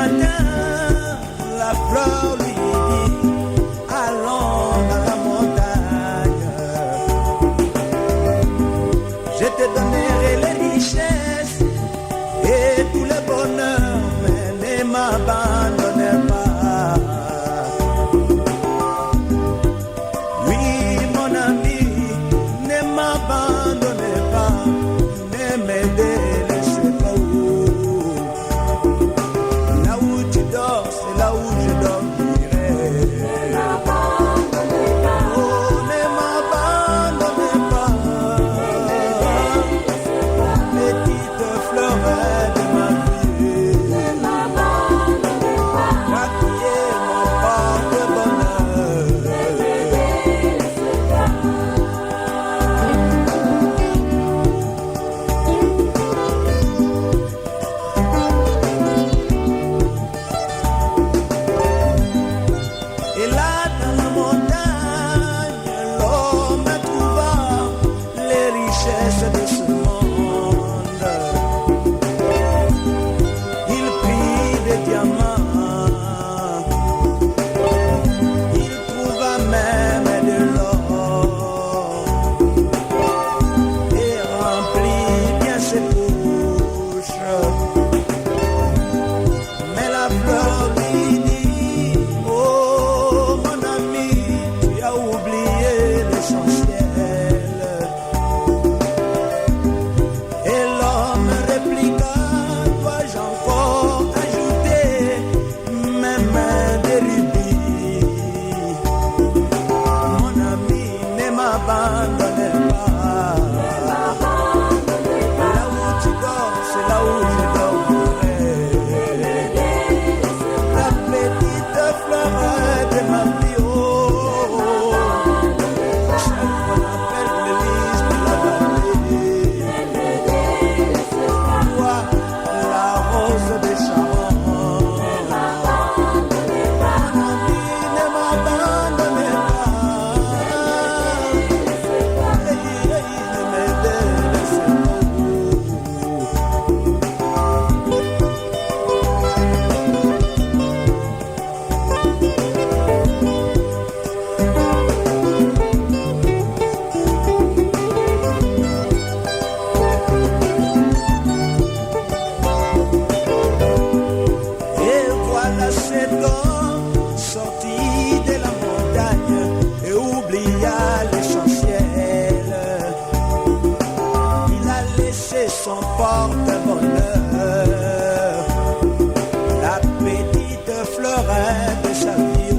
matin, la fleur lui dit, allons à la montagne. Je te donnerai les richesses et tout le bonheur, mais ne m'abandonne pas. Oui, mon ami, ne m'abandonne pas, ne me délaisse pas. Là où tu dors, c'est là où je dormirai. Ne m'abandonne pas. Oh, ne m'abandonne pas. Petite fleur de ma vie. Ne m'abandonne pas. Moi qui es mon porte-bonheur. Ne me délaisse pas. Et là dans la montagne, l'homme trouva les richesses de ce monde. Il prit des diamants, il trouva même de l'or et remplit bien ses poches. Mais la fleur lui dit, oh mon ami, tu as oublié l'essentiel. Et l'homme répliqua, dois-je encore ajouter même des rubis? Mon ami, ne m'abandonne pas. Là où tu dors, c'est là où je dormirai. La petite fleur de ma vie, oh, celle qu'on appelle l'Élise de la vallée. Toi, la rose de Sharon. Mon ami, ne m'abandonne pas. Hey, hey, ne me délaisse pas. Et voilà cet homme sorti de la montagne et oublia l'essentiel. Il a laissé son porte-bonheur, la petite fleur de sa vie.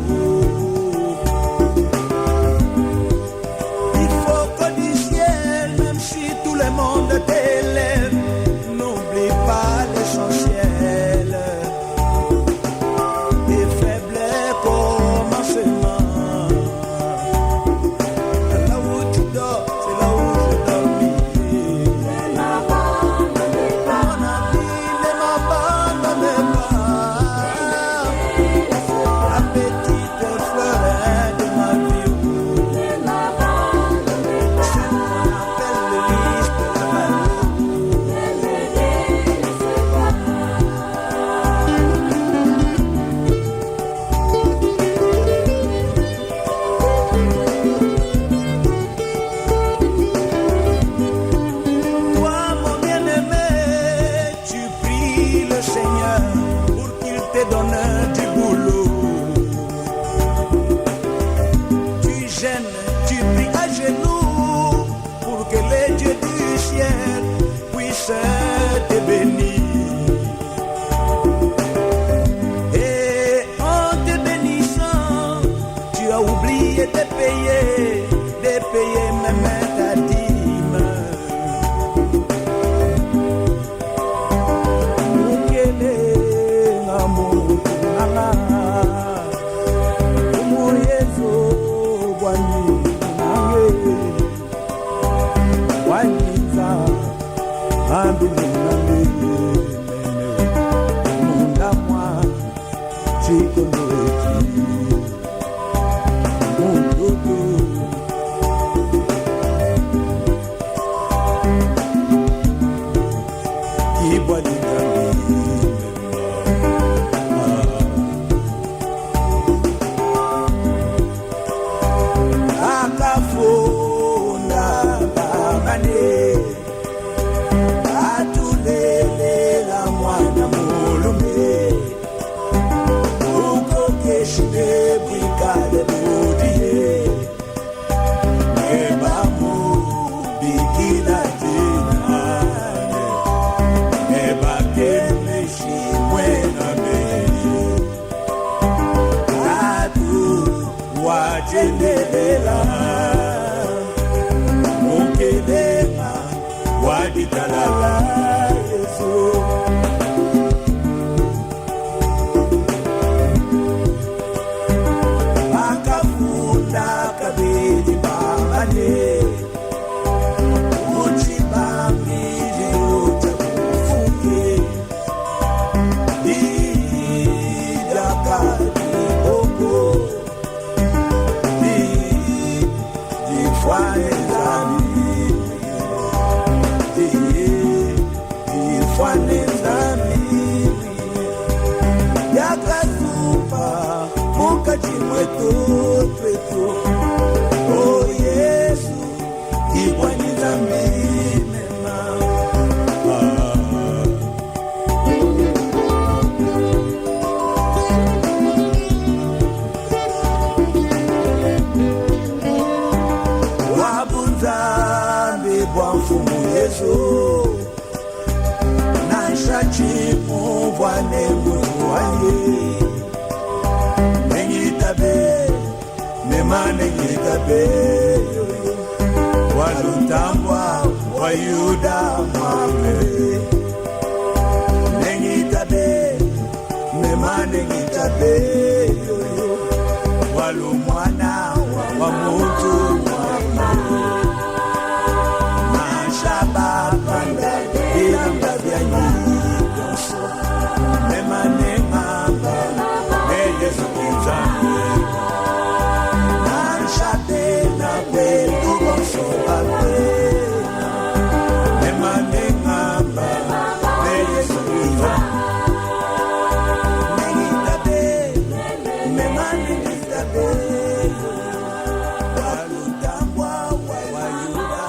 Il faut qu'au du ciel, même si tout le monde t'élève, n'oublie pas l'essentiel. Des faibles commencements. Là où tu dors, c'est là où je dormirai. Ne m'abandonne pas. Mon ami, ne m'abandonne pas. La petite fleur de ma vie. Ne m'abandonne pas. Celle qu'on appelle l'Élise de la vallée. Ne me délaisse pas. Toi, mon bien-aimé, tu pries le Seigneur pour qu'il te donne du boulot. Tu gênes, tu pries à genoux pour que les dieux du ciel puissent te bénir. Et en te bénissant, tu as oublié de payer même ta dîme. Mukele na mutu nanga, umuyezo bwani nange, waninza ambili nange, munda mwa chikonoeki, mundudu. Nzela Mokelema Waditalala Yesu Akafunda kabidi babane Uchibambi jiuta kufuke Idakadi oko Difwane zami Difwane zami Yakazupa Mukachimwetu twetu Oh Yesu Difwane zami mema Wabunzambi bwa mfumu Yesu Nashachimu vwane mbuwaye Nengitabe Nema nengitabe Walutambwa wa Yuda mwame Nengitabe Nema nengitabe Walumwana wa mutu Nashabapanda Ilamba vya nyigoso Nema nengamba Yesu kizami Nashabe na kwetu bonso babe Nema nengamba Yesu kizami Nengitabe Nema nengitabe Walutambwa wa Yuda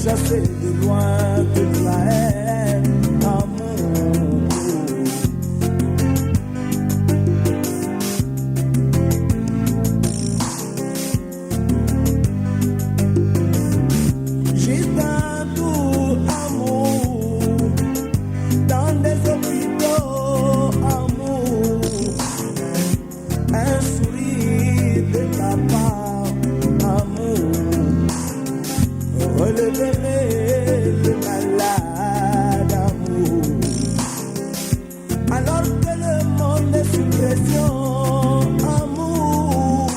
Chasser de loin toute la haine, amour. J'ai tant d'amour dans des hôpitaux, amour. Un sourire de ta part, amour. Relever le malade amour. Alors que le monde est sous pression, amour.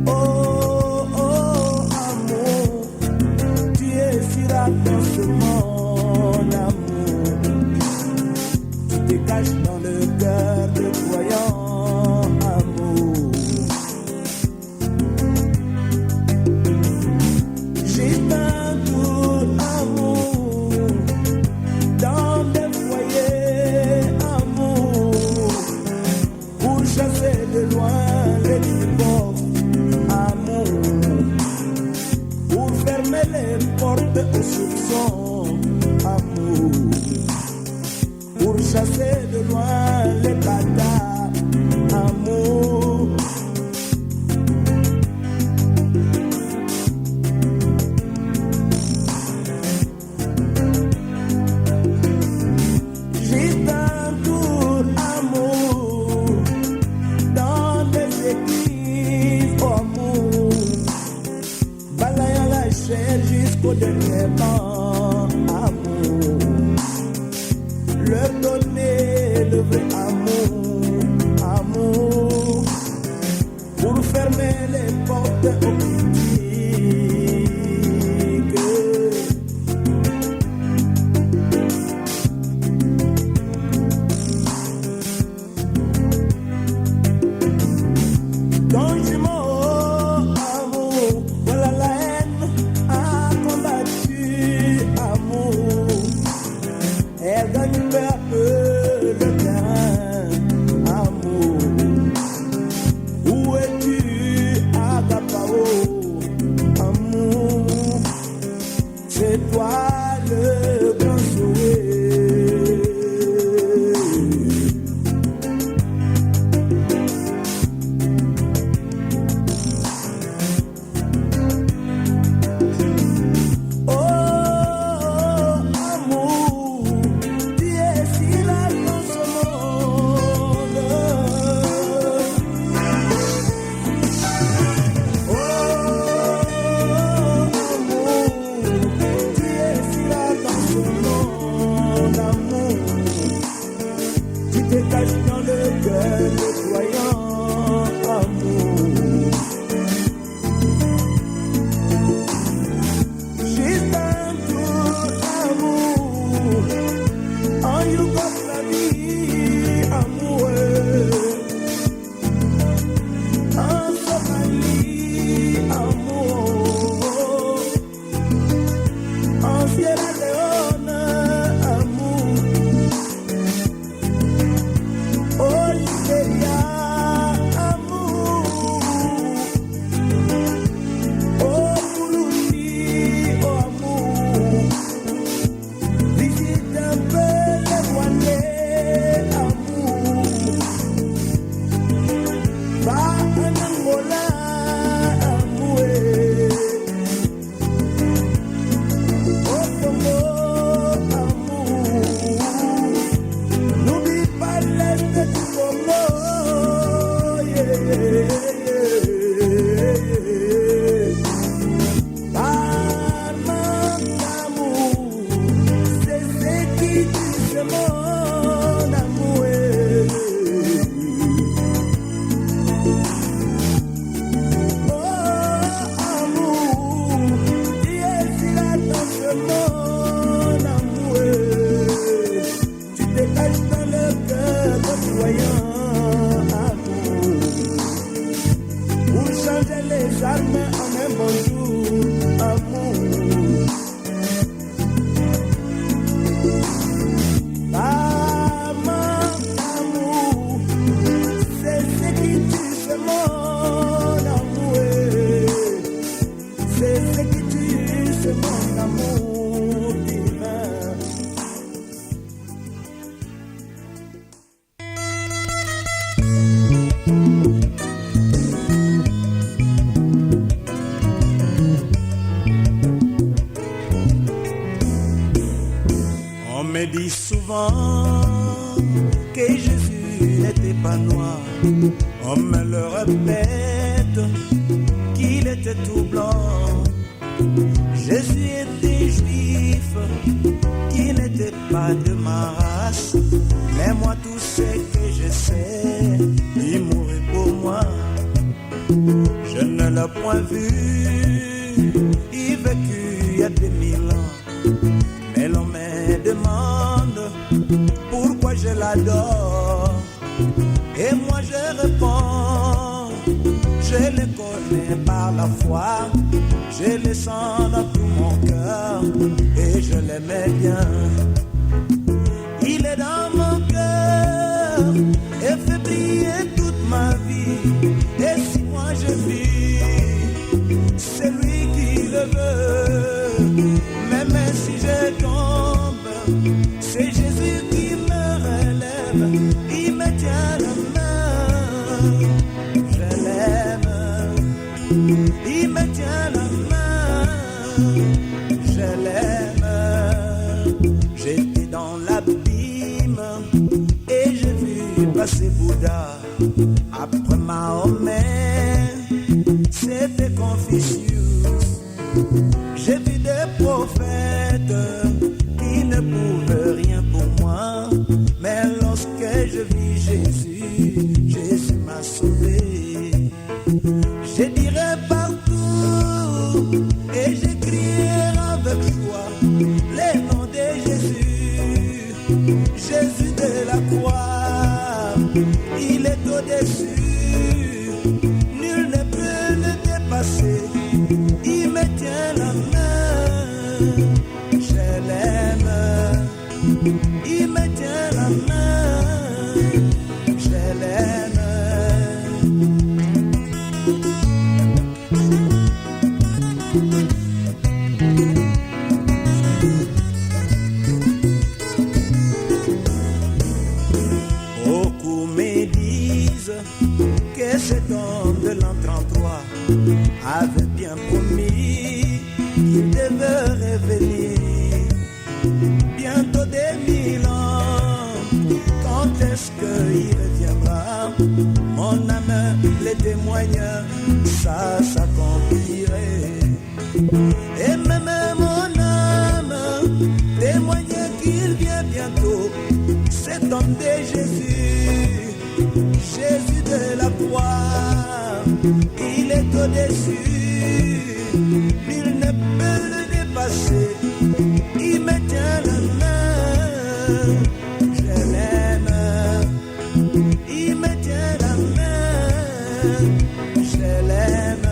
Oh, oh, amour. Tu es si rare dans ce monde, amour. Tu te caches dans le cœur de croyants, amour. J'ai tant d'amour dans des foyers, amour, pour chasser de loin les divorces, amour, pour fermer les portes aux soupçons, amour, pour chasser de loin les bâtards, amour. donner le vrai amour, amour, pour fermer les portes aux critiques. Ton jumeau, amour, voilà la haine a combattu, amour. Elle gagne peu à peu le terrain, amour. Où es-tu, Agapao, amour? C'est toi le grand souhait. Que Jésus n'était pas noir, on me le répète qu'il était tout blanc. Jésus était juif, qui n'était pas de ma race, mais moi tout ce que je sais, il mourit pour moi. Je ne l'ai point vu, il vécut il y a 2000 ans, mais l'on me demande pourquoi je l'adore, et moi je réponds, je le connais par la foi, je le sens dans tout mon cœur, et je l'aimais bien. Il est dans mon cœur, et fait briller toute ma vie, et si moi je vis, c'est lui qui le veut, même si je tombe, c'est Jésus qui me relève, il me tient la main, je l'aime, il me tient la main, je l'aime. J'étais dans l'abîme et j'ai vu passer Bouddha, après Mahomet, c'était Confucius. J'ai vu des prophètes qui ne pouvaient rien pour moi, la croix, il est au-dessus, nul ne peut le dépasser. Il me tient la main, je l'aime. Il me tient la main, je l'aime. Beaucoup me disent que cet homme de l'an 33 avait bien promis qu'il devait revenir bientôt des 1000 ans. Quand est-ce qu'il reviendra? Mon âme le témoigne, ça s'accomplirait. Et même mon âme témoigne qu'il vient bientôt. Cet homme de Jésus, Jésus de la croix, il est au-dessus, nul ne peut le dépasser. Il me tient la main, je l'aime. Il me tient la main, je l'aime.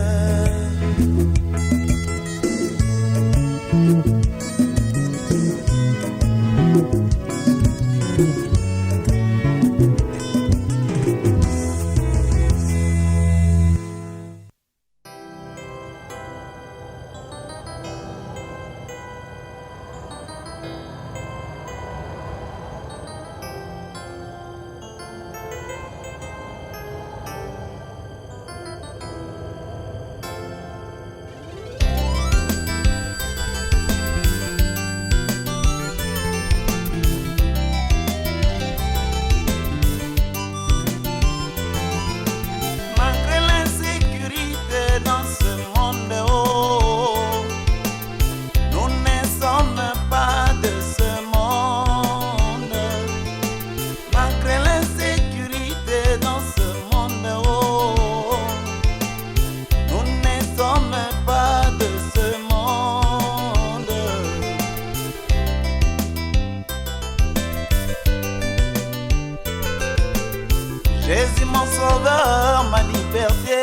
Jésus mon sauveur, ma liberté.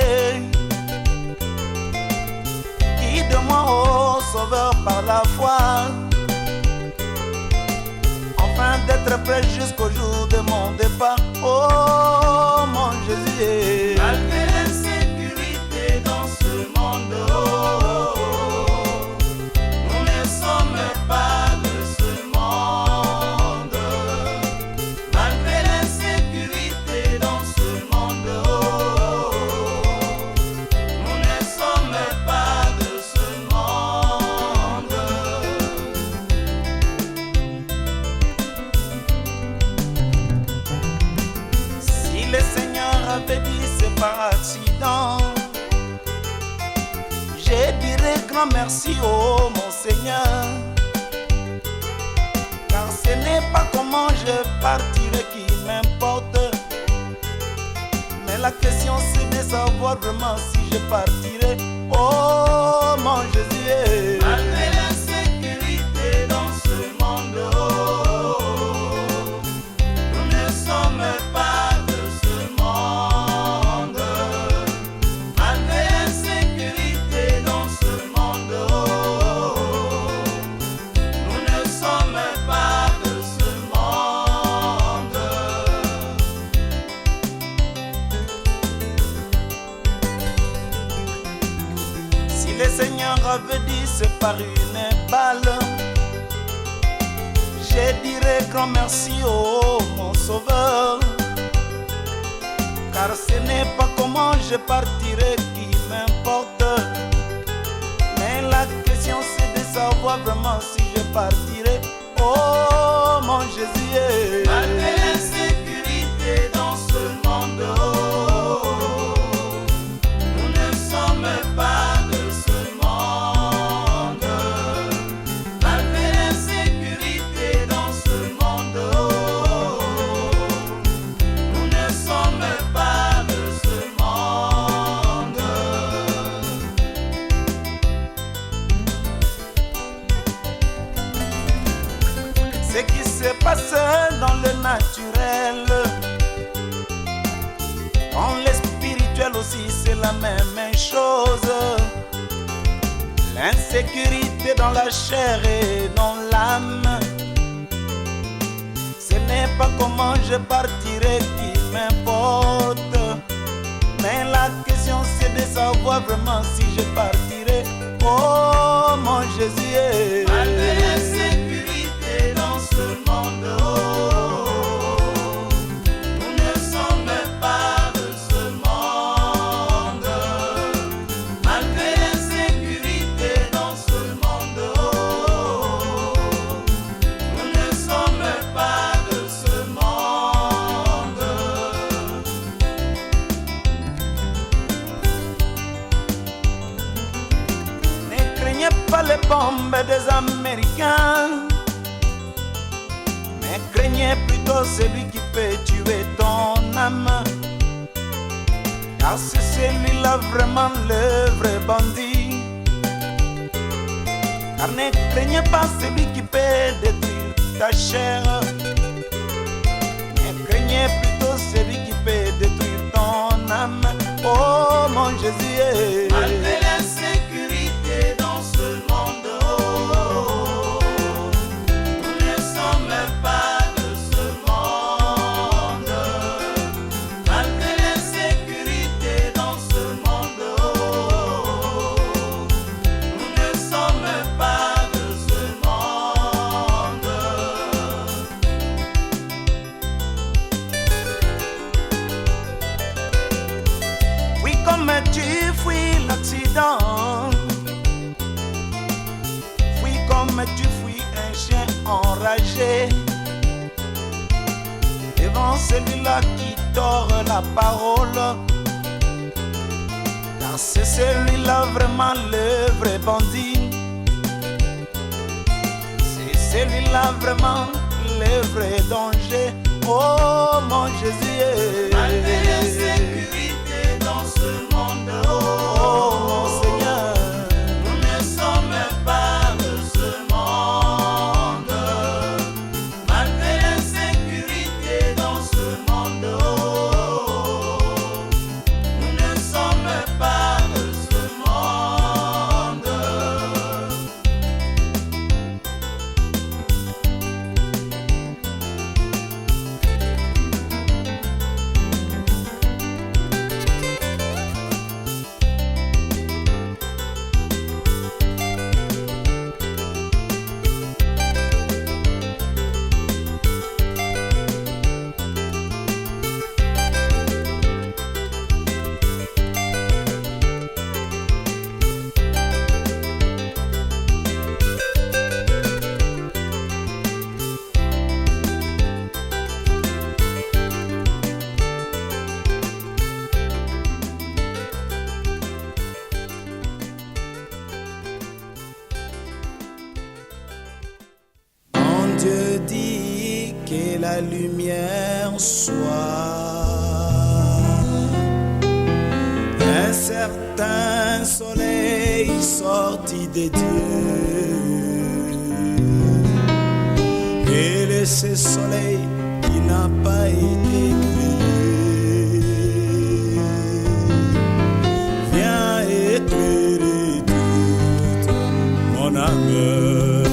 Guide-moi, ô sauveur, par la foi, afin d'être prêt jusqu'au jour de mon départ. Oh mon Jésus, malgré l'insécurité dans ce monde, nous ne sommes pas de ce monde. Malgré l'insécurité dans ce monde, nous ne sommes pas de ce monde. Si le Seigneur avait dit c'est par accident, je dirais grand merci, oh mon Seigneur. Car ce n'est pas comment je partirai qui m'importe, mais la question c'est de savoir vraiment si je partirai. Oh mon Jésus, malgré l'insécurité dans ce monde, nous ne sommes pas de ce monde. Malgré l'insécurité dans ce monde, nous ne sommes pas de ce monde. Si le Seigneur avait dit c'est par une balle, je dirais grand merci, oh mon sauveur. Car ce n'est pas comment je partirai qui m'importe, mais la question c'est de savoir vraiment si je partirai. Oh mon Jésus, malgré l'insécurité dans ce monde, nous ne sommes pas de ce monde. Malgré l'insécurité dans ce monde, nous ne sommes pas de ce monde. Ce qui se passe dans le même chose. L'insécurité dans la chair et dans l'âme. Ce n'est pas comment je partirai qui m'importe, mais la question c'est de savoir vraiment si je partirai. Oh mon Jésus, malgré l'insécurité dans ce monde, nous ne sommes pas de ce monde. Malgré l'insécurité dans ce monde, nous ne sommes pas de ce monde. Ne craignez pas les bombes des Américains, mais craignez plutôt celui qui peut tuer ton âme, car c'est celui-là vraiment le vrai bandit. Car ne craignez pas celui qui peut détruire ta chair, mais craignez plutôt celui qui peut détruire ton âme. Oh mon Jésus, Malgré l'insécurité dans ce monde, nous ne sommes pas de ce monde. Malgré l'insécurité dans ce monde, nous ne sommes pas de ce monde. oui, comme tu fuis l'accident, oui, comme tu fuis un chien enragé devant celui-là qui tord la parole, car c'est celui-là vraiment le vrai bandit. C'est celui-là vraiment le vrai danger. Oh mon Jésus, Malgré l'insécurité dans ce monde, oh mon Seigneur, nous ne sommes pas de ce monde. Malgré l'insécurité dans ce monde, nous ne sommes pas de ce monde. quand Dieu dit que la lumière soit, un certain soleil sorti de Dieu. Quel est ce soleil qui n'a pas été créé? Viens éclairer toute mon âme.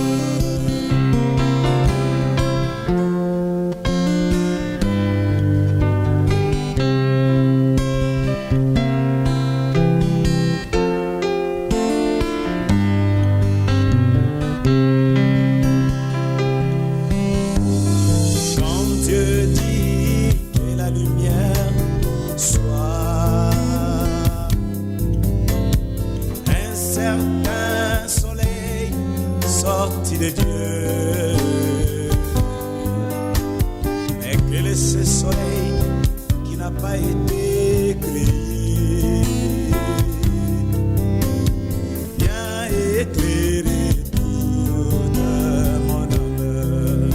Sorti de Dieu, mais quel est ce soleil qui n'a pas été créé? Viens éclairer toute mon âme.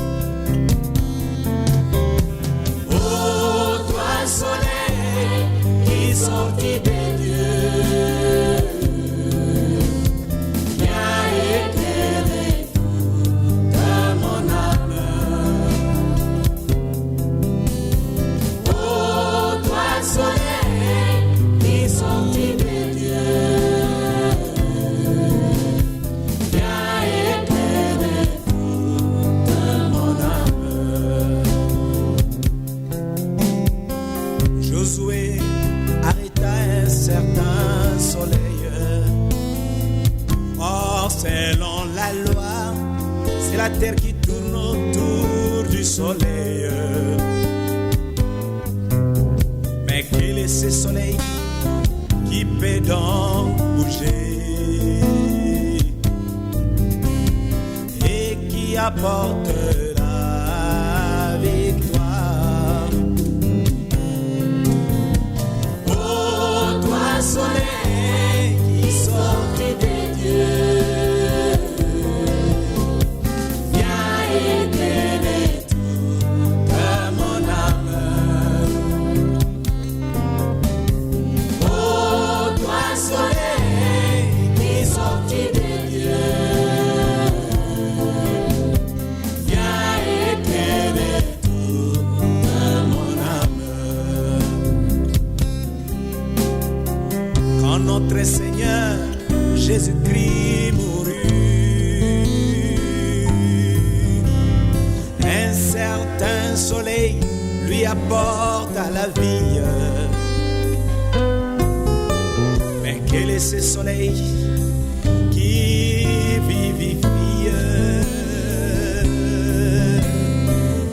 Oh, toi soleil qui sorti de Dieu, Soleil qui sortit de lui apporte à la vie. Mais quel est ce soleil qui vivifie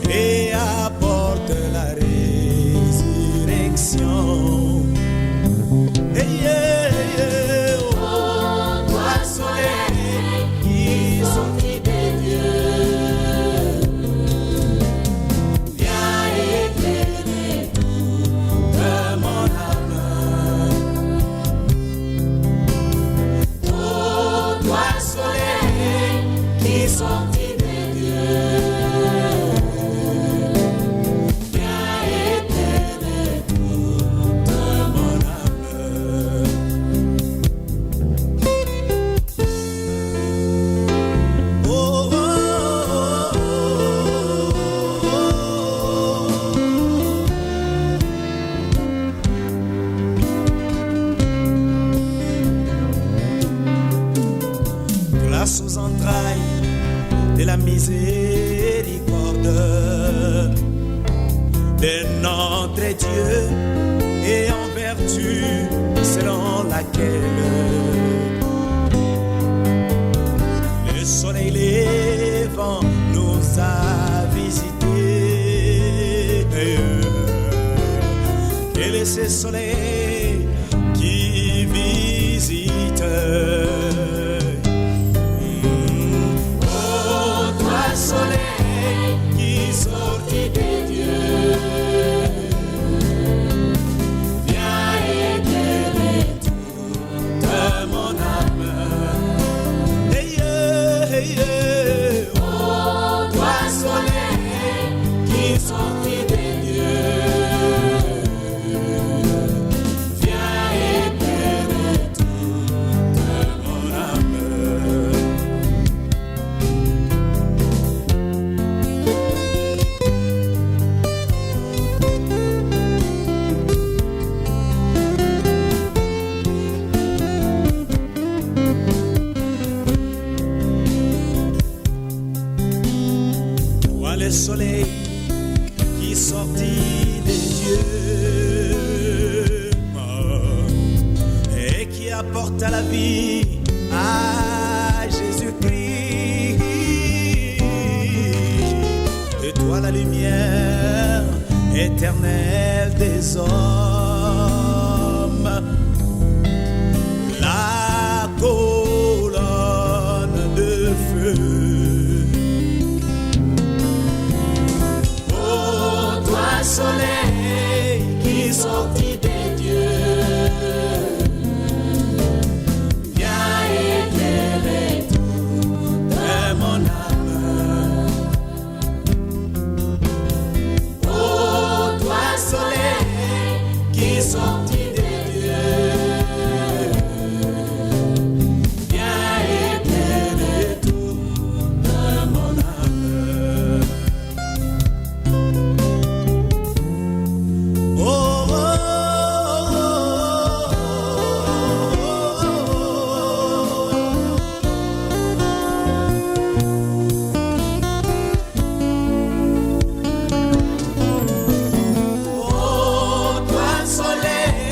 et apporte la résurrection? Toi soleil qui sortit de Dieu, viens éclairer toute mon âme. Oh, toi soleil qui sortit de Dieu, viens éclairer toute mon âme. Grâce aux entrailles de la miséricorde de notre Dieu et en vertu selon laquelle le soleil levant nous a visités. Quel est ce soleil qui visite? Oh, toi soleil qui sortis de Dieu, viens éclairer toute mon âme. Oh, toi soleil qui sortis de Dieu, viens éclairer toute mon âme. Toi le soleil qui sortit des dieux et qui apporte à la vie à Jésus-Christ. De toi la lumière éternelle des hommes, la colonne de feu. Oh, toi soleil qui sortis de Dieu, viens éclairer toute mon âme. Oh, toi soleil qui sortis de Dieu, viens éclairer toute mon âme. Oh, oh, oh, toi soleil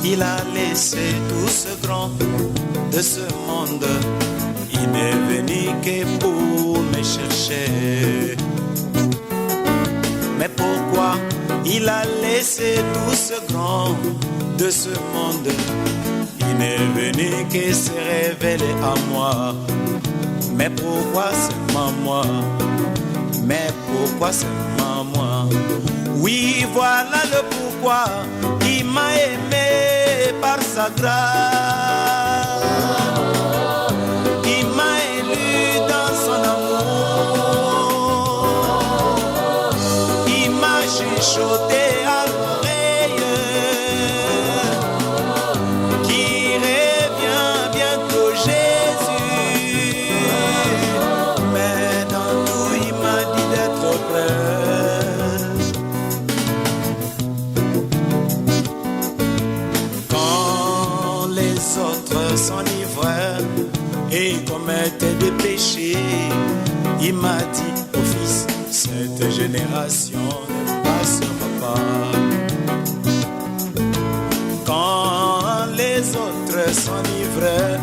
il a laissé tout ce grand de ce monde. Il n'est venu que pour me chercher. Mais pourquoi il a laissé tout ce grand de ce monde? Il n'est venu que se révéler à moi. Mais pourquoi seulement moi? Mais pourquoi seulement moi? Oui, voilà le pourquoi. Il m'a aimé par sa grâce. Il m'a élu dans son amour. Il m'a chuchoté à l'oreille qui revient bientôt Jésus. Mais dans tout il m'a dit d'être prêt. S'enivraient et commettaient des péchés, il m'a dit, oh fils, cette génération ne passera pas. Quand les autres s'enivraient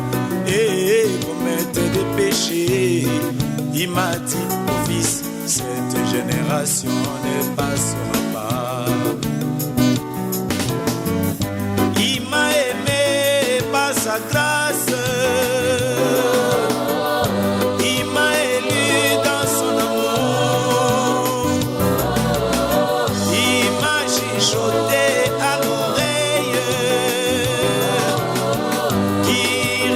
et commettaient des péchés, il m'a dit, oh fils, cette génération ne passera pas. Il m'a aimé par sa grâce, il m'a élu dans son amour, il m'a chuchoté à l'oreille qui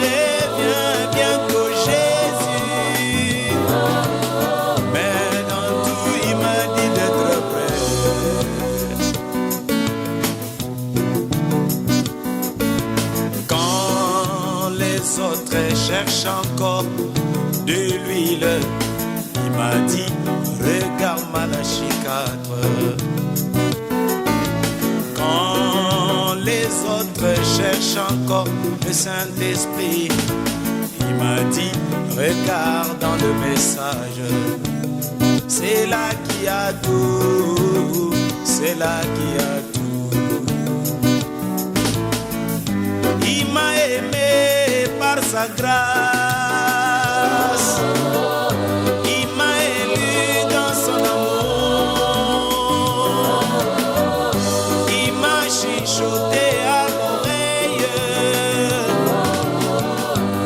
revient bientôt Jésus. Mais dans tout il m'a dit d'être prêt. Les autres cherchent encore de l'huile, il m'a dit, regarde Malachie 4. Quand les autres cherchent encore le Saint-Esprit, il m'a dit, regarde dans le message. C'est là qu'il y a tout, c'est là qu'il y a tout. Il m'a aimé par sa grâce, il m'a élu dans son amour, il m'a chuchoté à l'oreille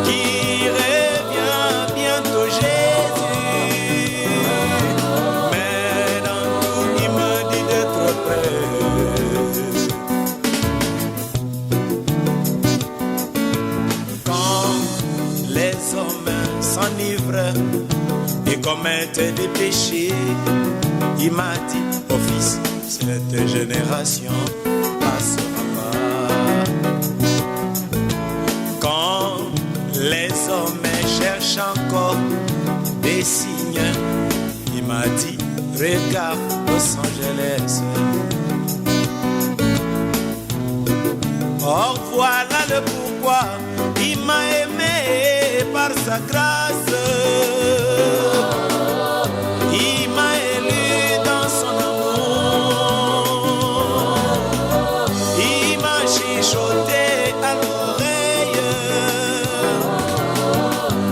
qui revient bientôt Jésus. Mais dans tout il m'a dit d'être prêt. Les hommes s'enivrent et commettent des péchés, il m'a dit, oh fils, cette génération passera pas. Quand les hommes cherchent encore des signes, il m'a dit, regarde Los Angeles. Oh, voilà le pourquoi il m'a aimé par sa grâce. Il m'a élu dans son amour. Il m'a chuchoté à l'oreille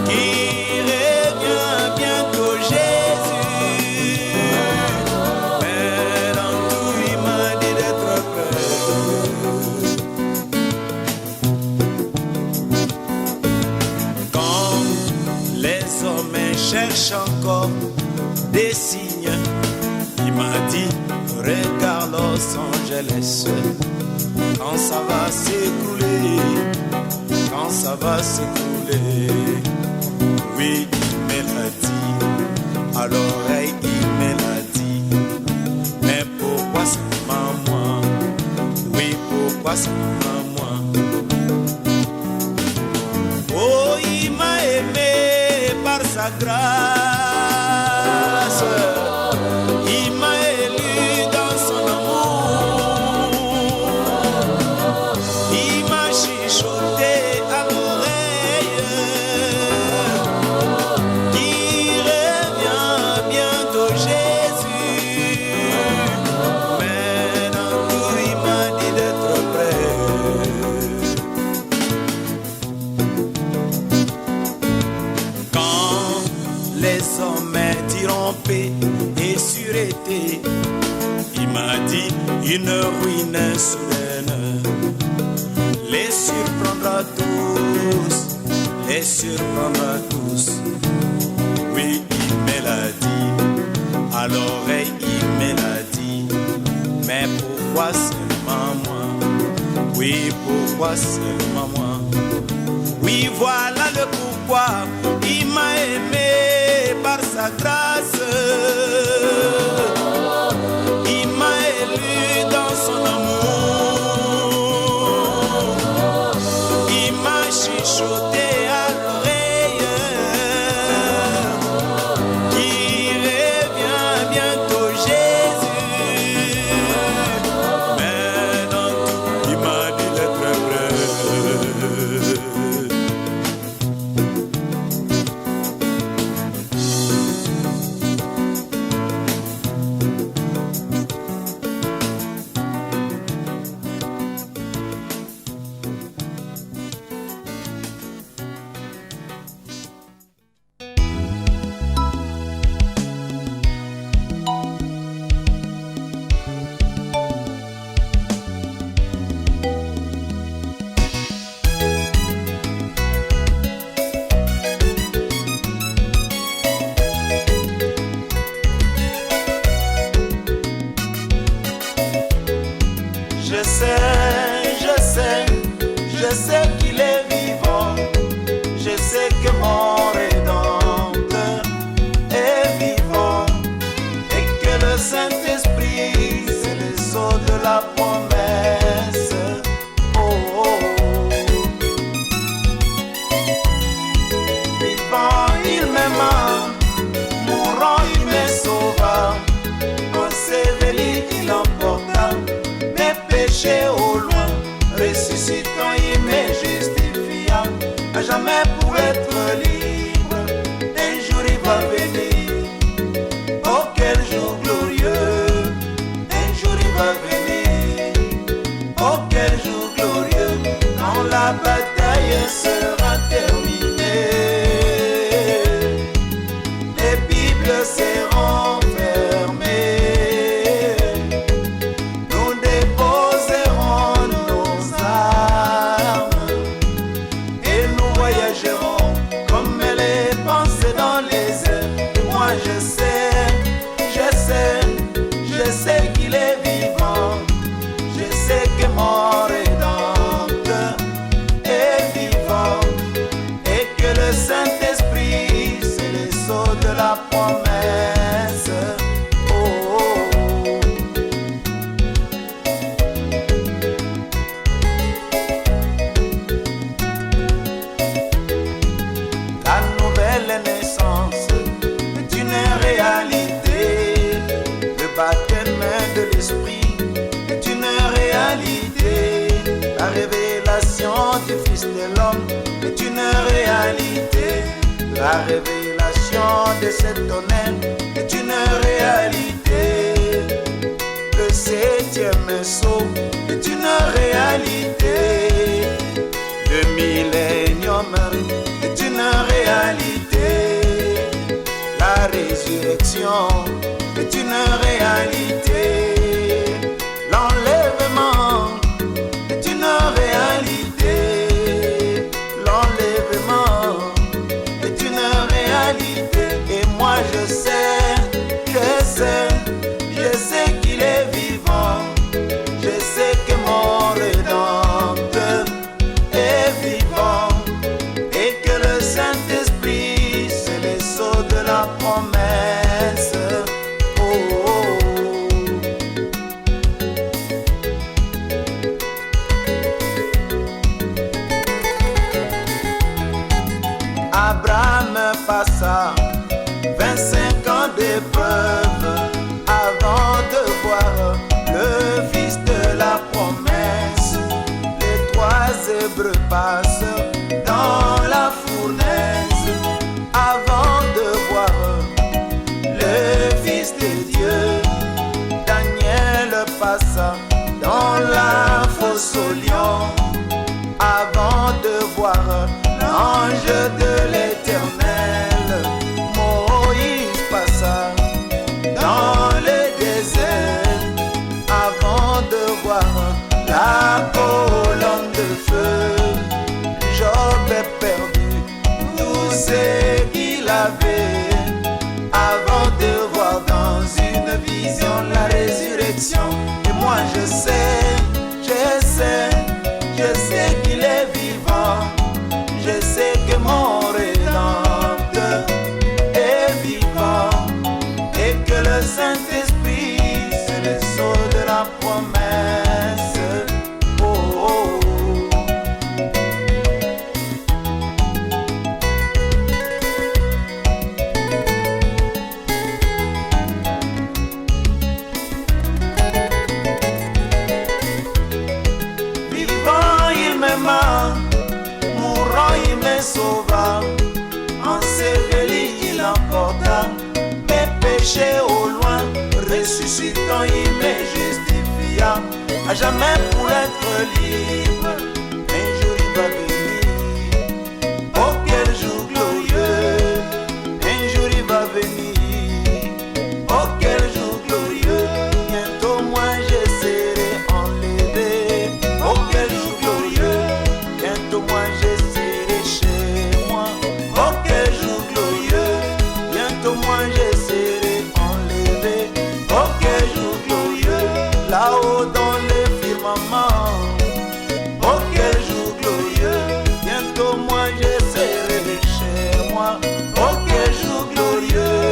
qui revient bientôt Jésus. Mais dans tout il m'a dit d'être prêt. Les hommes cherchent encore des signes, il m'a dit, regarde Los Angeles. Quand ça va s'écrouler, quand ça va s'écrouler, oui, il me l'a dit, à l'oreille il me l'a dit. Mais pourquoi seulement moi? Oui, pourquoi seulement moi? Oh, il m'a aimé par sa grâce, il m'a élu dans son amour, il m'a chuchoté à l'oreille qui revient bientôt Jésus. Mais dans tout il m'a dit d'être prêt. une ruine soudaine les surprendra tous, les surprendra tous. Oui, il me l'a dit, à l'oreille il me l'a dit, mais pourquoi seulement moi? Oui, pourquoi seulement moi? Oui, voilà le pourquoi il m'a aimé par sa grâce. Il m'a élu dans son amour. Il m'a chuchoté à l'oreille. Il revient bientôt Jésus. Mais dans tout, il m'a dit d'être vrai. Je sais qu'il est vivant, je sais que mon Rédempteur est vivant et que le Saint-Esprit, c'est le sceau de la promesse. Oh, oh, oh. Vivant, il m'aima, mourant, il me sauva, enseveli, il emporta mes péchés au loin. Ressuscitant, il me justifia à jamais pour être libre. Un jour il va venir, oh quel jour glorieux. Un jour il va venir, oh quel jour glorieux. Quand la bataille sera terminée, les Bibles seront fermées. Nous déposerons nos armes et nous voyagerons comme les pensées dans les airs. Et moi je sais qu'il est vivant. Je sais que mon Rédempteur est vivant et que le Saint-Esprit, c'est le sceau de la promesse. Oh, oh, oh. La nouvelle naissance est une réalité. Le baptême de l'Esprit est une réalité. La révélation du Fils de l'homme est une réalité. La révélation de cet honneur est une réalité. Le septième sceau est une réalité. Le millénium est une réalité. La résurrection est une réalité. L'enlèvement est une réalité. L'enlèvement est une réalité. Et moi je sais qu'il est vivant. Je sais que mon Rédempteur est vivant et que le Saint-Esprit, c'est le sceau de la promesse. Oh, oh, oh. Abraham passa 25 ans d'épreuve avant de voir le Fils de la promesse. Les 3 Hébreux passent dans la fournaise avant de voir le Fils de Dieu. Daniel passa dans la fosse au lion avant de voir l'ange de l'Éternel. Moïse passa dans le désert avant de sais qu'il est vivant. Je sais que mon Rédempteur est vivant et que le Saint-Esprit, c'est le sceau de la promesse. Oh, oh, oh. Mourant, il me sauva. Enseveli, il emporta mes péchés au loin. Ressuscitant, il me justifia à jamais pour être libre. Un jour il va venir. Oh, quel jour glorieux. Un jour il va venir. Oh, quel jour glorieux. Bientôt moi je serai enlevé. Oh, quel jour glorieux. Bientôt moi je serai chez moi. Oh, quel jour glorieux. Bientôt moi je serai enlevé. Oh, quel jour glorieux. Là-haut dans le firmament. Oh, quel jour glorieux. Bientôt moi je serai chez moi. Oh, quel jour glorieux.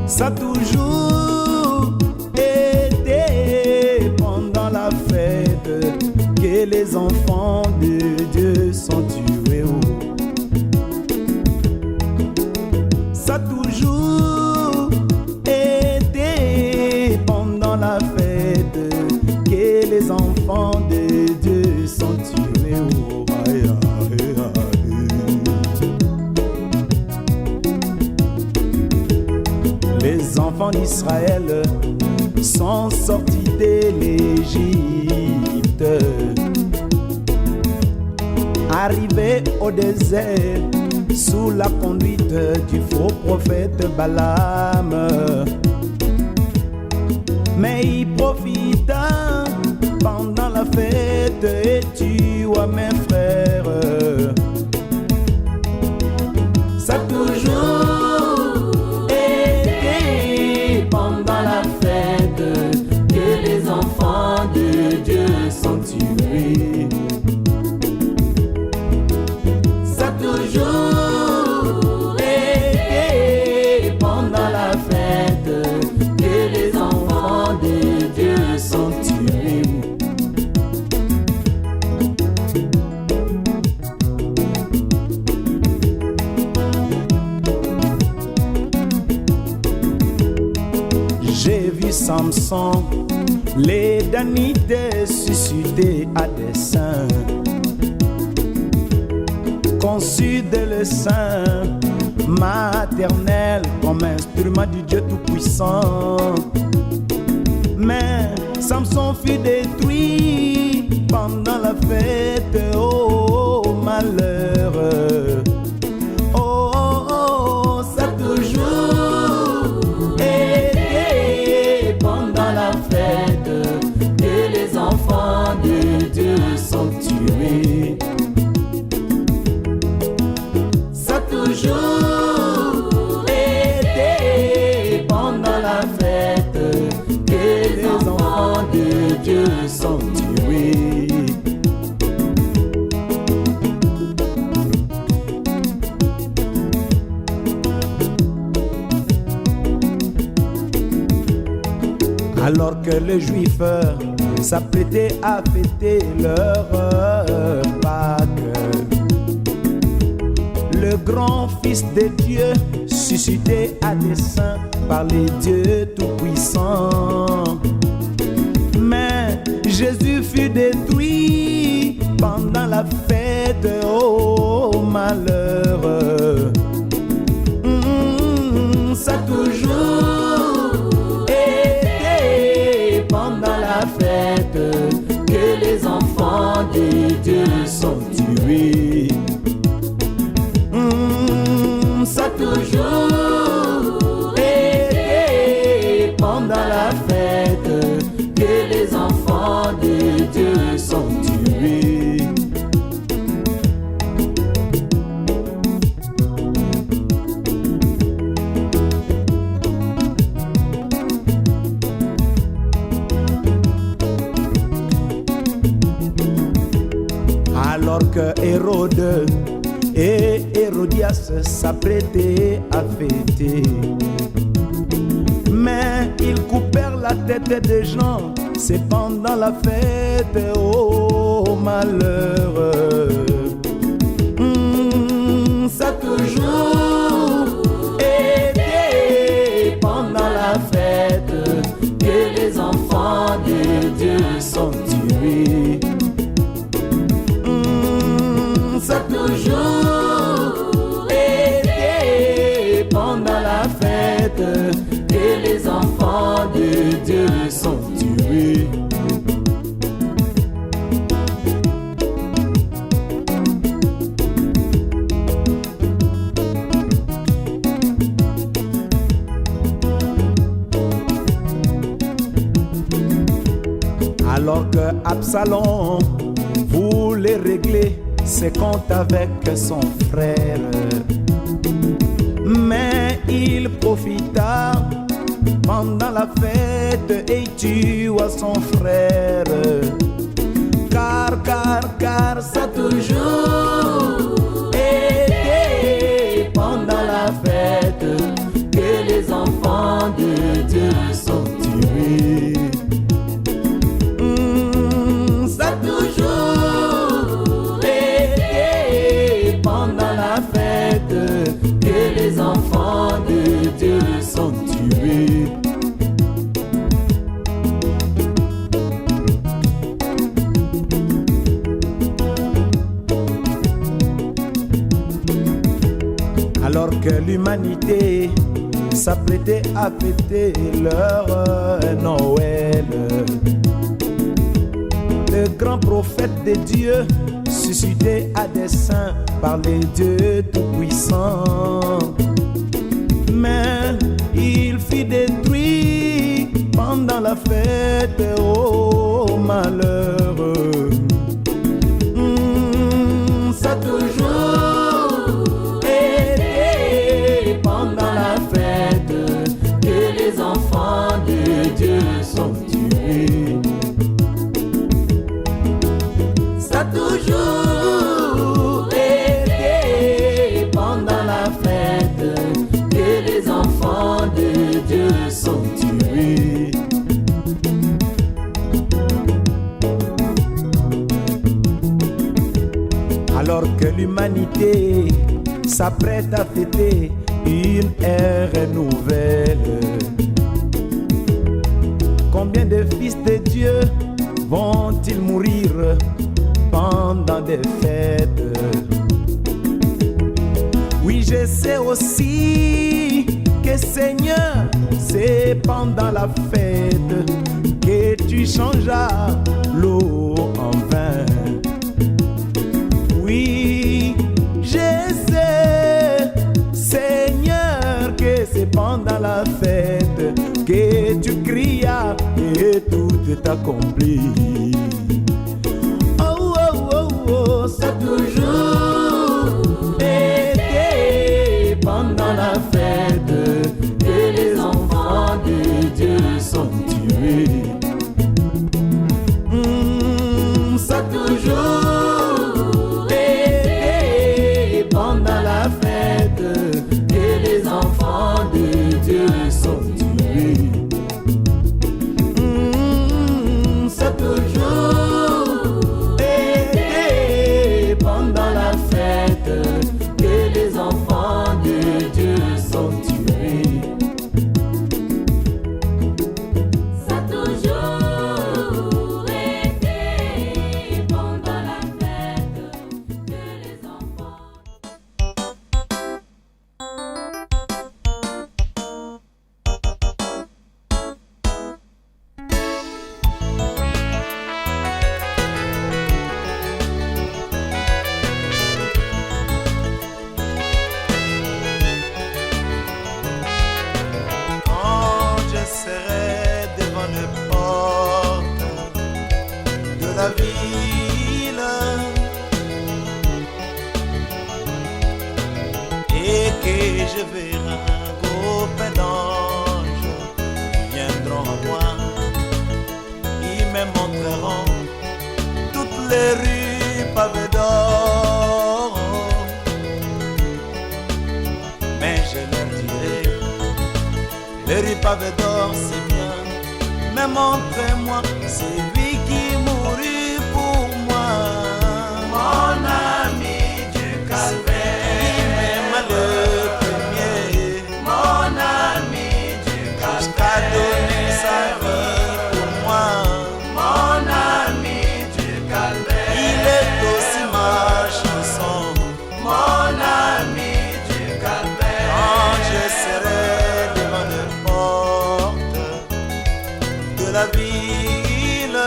Ça a toujours été pendant la fête que les enfants de Dieu sont tués. Ça a toujours été pendant la fête que les enfants de Dieu sont tués. Les enfants d'Israël sont sortis de l'Égypte, arrivés au désert sous la conduite du faux prophète Balaam. Mais il profita pendant la fête et tua mes frères. Ça a toujours été pendant la fête que les enfants de Dieu sont tués. Ça a toujours été pendant la fête que les enfants de Dieu sont tués. J'ai vu Samson, les Danites suscités à dessein, conçus dès le sein maternel comme instrument du Dieu Tout-Puissant. Mais Samson fut détruit pendant la fête, oh, malheur. Oh, oh, oh, ça a toujours été pendant la fête que les enfants de Dieu sont tués. Ça a toujours été pendant la fête que les enfants de Dieu sont tués. Alors que les Juifs s'apprêtaient à fêter leur Pâques, le grand Fils de Dieu, suscité à dessein par les dieux tout-puissants. Mais Jésus fut détruit pendant la fête, oh malheur. que Hérode et Hérodias s'apprêtaient à fêter. Mais ils coupèrent la tête des gens, c'est pendant la fête, oh malheur. Ça a toujours été pendant la fête que les enfants de Dieu sont tués. Ça a toujours été pendant la fête que les enfants de Dieu sont tués. Alors que Absalom voulait régler ses comptes avec son frère, mais il profita pendant la fête et tua son frère. Car ça a toujours été pendant la fête que les enfants de Dieu sont tués. Ça a toujours été pendant la fête que les enfants de Dieu sont tués. Alors que l'humanité s'apprêtait à fêter leur Noël, le grand prophète de Dieu, suscité à dessein par les dieux tout-puissants, mais il fut détruit pendant la fête, oh malheureux. Ça a toujours été pendant la fête que les enfants de Dieu sont tués. Ça a toujours été pendant la fête que les enfants de Dieu sont tués. Alors que l'humanité s'apprête à fêter une ère nouvelle, combien de fils de Dieu vont-ils mourir pendant des fêtes? Oui, je sais aussi que Seigneur, c'est pendant la fête que tu changeas l'eau en vin. Oui, je sais, Seigneur, que c'est pendant la fête que tu crias et tout est accompli. Ça a toujours été pendant la fête que les enfants de Dieu sont tués. Ça a toujours été pendant la fête que les enfants de Dieu sont tués. Ça a toujours été pendant la fête que les enfants de Dieu sont tués. Ça a toujours été pendant la fête que les enfants. Quand je serai devant les portes de la ville et que je verrai un groupe d'anges qui viendront à moi, ils me montreront toutes les rues pavées d'or. Les rues pavées d'or, c'est bien, mais montrez-moi celui qui mourut pour moi. Mon ami du calvaire, Le premier, mon ami du jusqu'à donner sa vie pour moi. mon ami du calvaire, Il est aussi ma chanson. mon ami du calvaire. Quand je serai devant les portes de la ville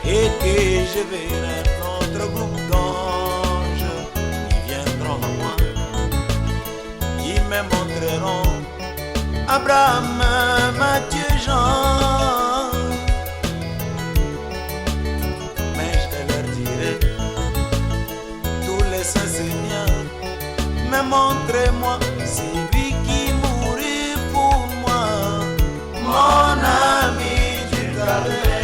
et que je verrai notre groupe d'anges, ils viendront à moi, ils me montreront Abraham, Matthieu, Jean, mais je leur dirai tous les saints Seigneurs, mais montrez-moi celui qui mourut pour moi, mon ami du calvaire,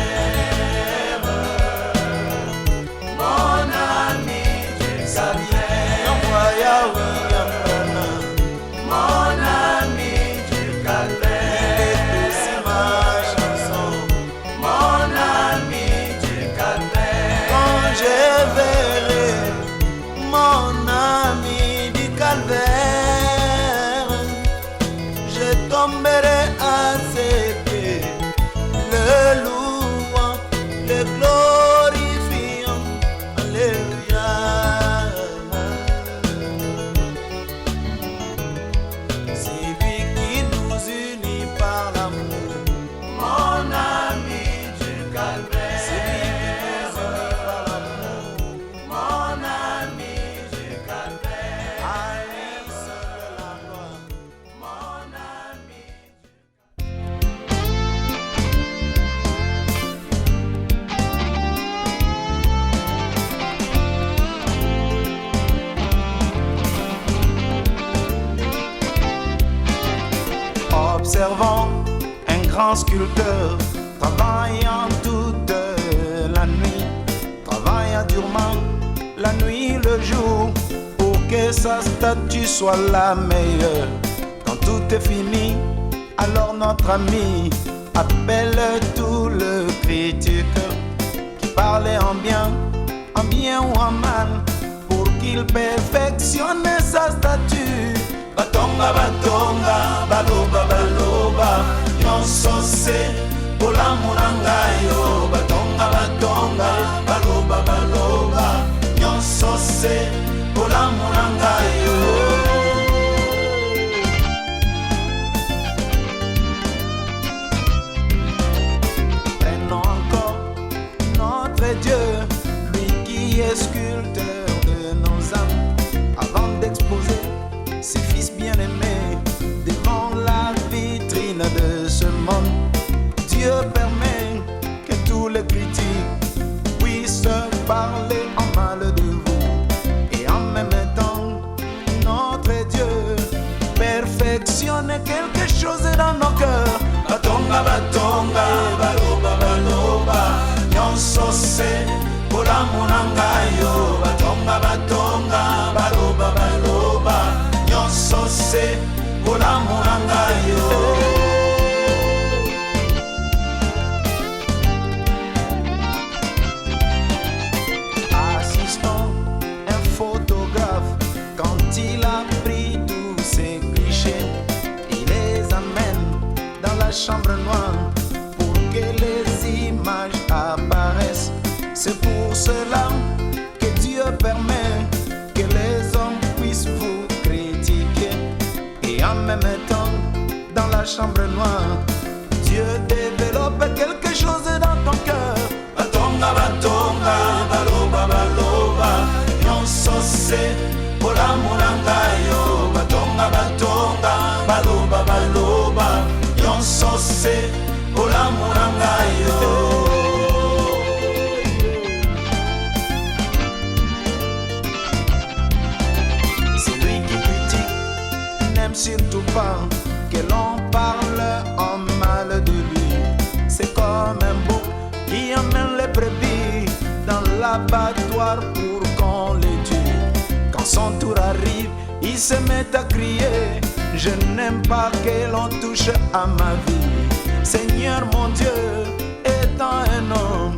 Mon ami du calvaire, envoya William Branham, mon ami du calvaire, et aussi ma chanson. mon ami du calvaire. Quand je verrai mon ami du calvaire, je tomberai à ses pieds, le louant, le glorifiant. Alléluia. C'est lui qui nous unit par l'amour. Mon ami du calvaire, C'est lui qui nous unit par l'amour. mon ami du calvaire, À lui seul la gloire. mon ami. Observant un grand sculpteur travaillant toute la nuit, travaillant durement la nuit, le jour, pour que sa statue soit la meilleure. Quand tout est fini, alors notre ami appelle tout le critique qui parlait en bien ou en mal, pour qu'il perfectionne sa statue. Batonga, batonga, baloba, baloba, nyonso se bolamu na ngai yo. Batonga, batonga, baloba, baloba, nyonso se bolamu na ngai yo. Prenons encore notre Dieu, lui qui est sculpteur de nos âmes, avant d'exposer ses fils bien-aimés devant la vitrine de ce monde. Dieu permet que tous les critiques puissent parler en mal de vous, et en même temps notre Dieu perfectionne quelque chose dans nos cœurs. Batonga, batonga, baloba, baloba, nyonso se bolamu na ngai yo. Batonga, batonga, baloba, baloba, nyonso se bolamu na ngai yo. Assistant un photographe, quand il a pris tous ces clichés, il les amène dans la chambre noire pour que les images apparaissent. C'est pour cela que Dieu permet que les hommes puissent vous critiquer, et en même temps dans la chambre noire, Dieu développe quelque chose dans ton cœur. Batonga, batonga, baloba, baloba, nyonso se bolamu na ngai yo. Batonga, batonga, baloba, baloba, nyonso se bolamu na ngai yo. Celui qui critique n'aime surtout pas que l'on parle en mal de lui. C'est comme un bouc qui emmène les brebis dans l'abattoir pour qu'on les tue. Quand son tour arrive, il il se met à crier, je n'aime pas que l'on touche à ma vie. Seigneur mon Dieu, étant un homme,